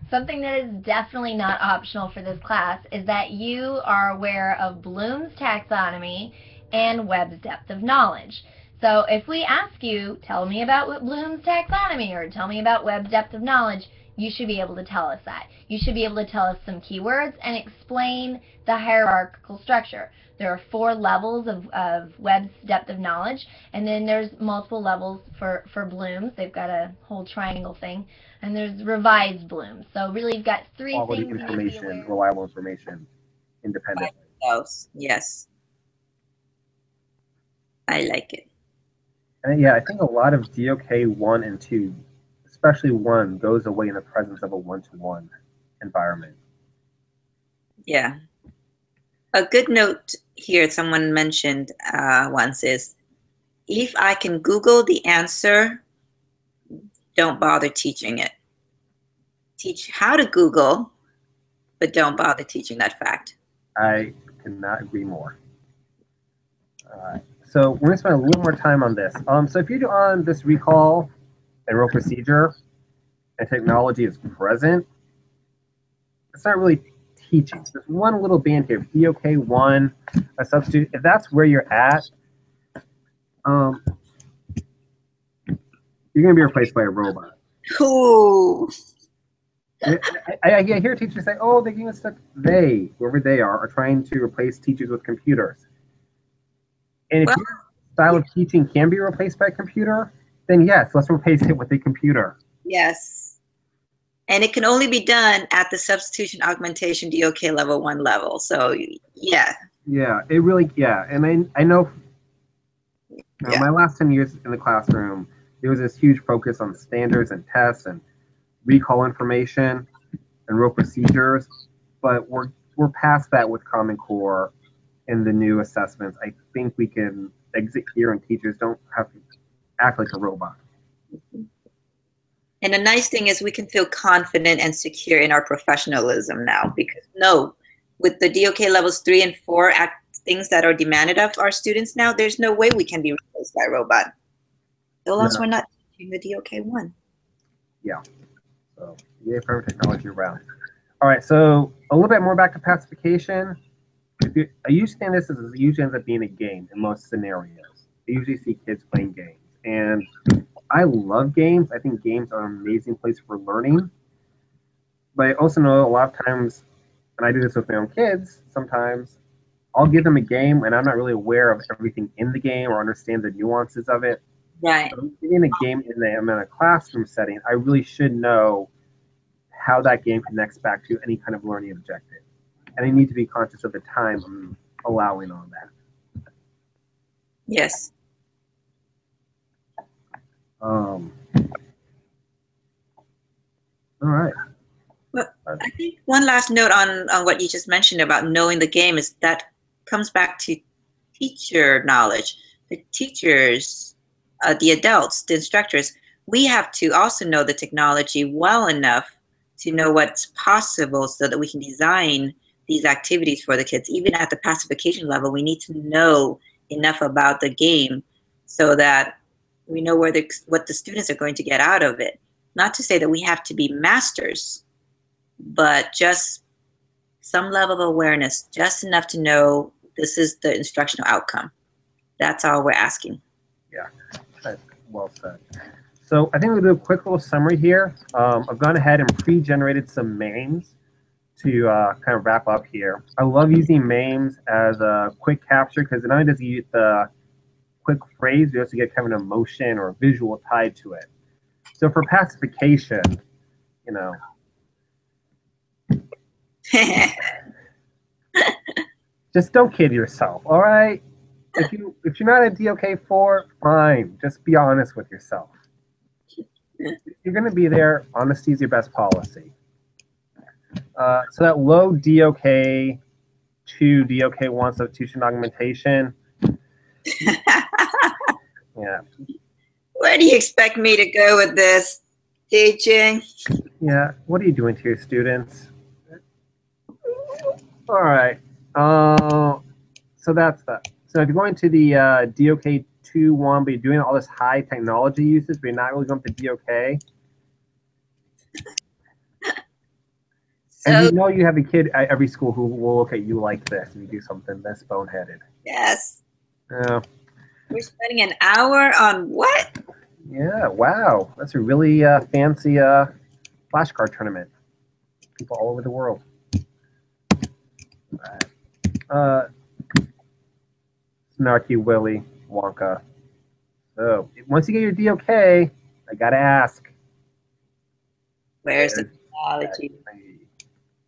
Something that is definitely not optional for this class is that you are aware of Bloom's taxonomy and Webb's depth of knowledge. So if we ask you, tell me about what Bloom's taxonomy or tell me about Webb's depth of knowledge, you should be able to tell us that. You should be able to tell us some keywords and explain the hierarchical structure. There are 4 levels of Webb's depth of knowledge, and then there's multiple levels for Bloom's. They've got a whole triangle thing, and there's revised Bloom's. So really, you've got 3 Quality things you need to be information, aware of. reliable information, independent. Those, yes. I like it. And yeah, I think a lot of DOK 1 and 2, especially 1, goes away in the presence of a one-to-one environment. Yeah. A good note here someone mentioned once is, if I can Google the answer, don't bother teaching it. Teach how to Google, but don't bother teaching that fact. I cannot agree more. All right. So we're going to spend a little more time on this. So if you're on this recall and row procedure and technology is present, it's not really teaching. There's one little band here, DOK1, a substitute. If that's where you're at, you're going to be replaced by a robot. Ooh. I hear teachers say, oh, they're getting stuck. They, whoever they are trying to replace teachers with computers. And if your style of teaching can be replaced by a computer, then yes, let's replace it with a computer. Yes. And it can only be done at the substitution augmentation DOK level 1 level. So, yeah. Yeah, it really, yeah. And I know my last 10 years in the classroom, there was this huge focus on standards and tests and recall information and row procedures, but we're past that with Common Core and the new assessments. I think we can exit here and teachers don't have to act like a robot. And the nice thing is we can feel confident and secure in our professionalism now, because with the DOK levels 3 and 4 things that are demanded of our students now, there's no way we can be replaced by a robot. So long as we're not teaching the DOK 1. Yeah. So yeah, perfect technology around. All right, so a little bit more back to pacification. I usually think this usually ends up being a game in most scenarios. I usually see kids playing games, and I love games. I think games are an amazing place for learning. But I also know a lot of times, and I do this with my own kids, sometimes I'll give them a game and I'm not really aware of everything in the game or understand the nuances of it. Right. So in a game I'm in a classroom setting, I really should know how that game connects back to any kind of learning objective. And I need to be conscious of the time I'm allowing on that. Yes. All right. Well, I think one last note on what you just mentioned about knowing the game is that comes back to teacher knowledge. The teachers, the adults, the instructors, we have to also know the technology well enough to know what's possible so that we can design these activities for the kids. Even at the pacification level, we need to know enough about the game so that we know what the students are going to get out of it. Not to say that we have to be masters, but just some level of awareness, just enough to know this is the instructional outcome. That's all we're asking. Yeah, well said. So I think we'll do a quick little summary here. I've gone ahead and pre-generated some memes to kind of wrap up here. I love using memes as a quick capture because not only does it use the quick phrase, you also get kind of an emotion or a visual tied to it. So for pacification, you know, just don't kid yourself, all right? If you're not a DOK4, fine. Just be honest with yourself. If you're going to be there, honesty is your best policy. So that low DOK2, DOK1 substitution augmentation. Yeah. Where do you expect me to go with this, teaching? Yeah, what are you doing to your students? All right. So that's that. So if you're going to the DOK2-1, but you're doing all this high technology uses, but you're not really going to DOK, And So you know you have a kid at every school who will look at you like this if you do something this boneheaded. yes, Yeah. we're spending an hour on what? Yeah, wow. That's a really fancy flashcard tournament. People all over the world. Snarky Willy Wonka. So once you get your DOK, I gotta ask. Where's the Where's technology? that?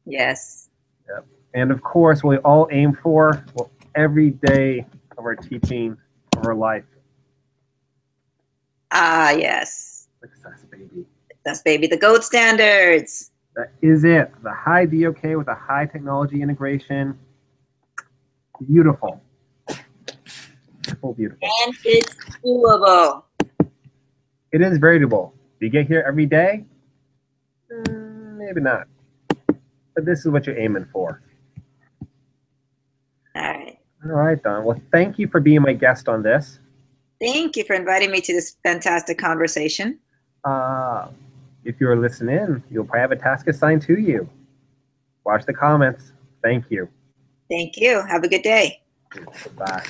Yes. Yep. And of course, what we all aim for, well, every day of our teaching, of our life. Ah, yes. Success, baby. That's baby, the gold standards. That is it. The high DOK with a high technology integration. Beautiful. Beautiful, beautiful. And it's doable. It is very doable. Do you get here every day? Maybe not. But this is what you're aiming for. All right. All right, Don. Well, thank you for being my guest on this. Thank you for inviting me to this fantastic conversation. If you're listening, you'll probably have a task assigned to you. Watch the comments. Thank you. Thank you. Have a good day. Bye.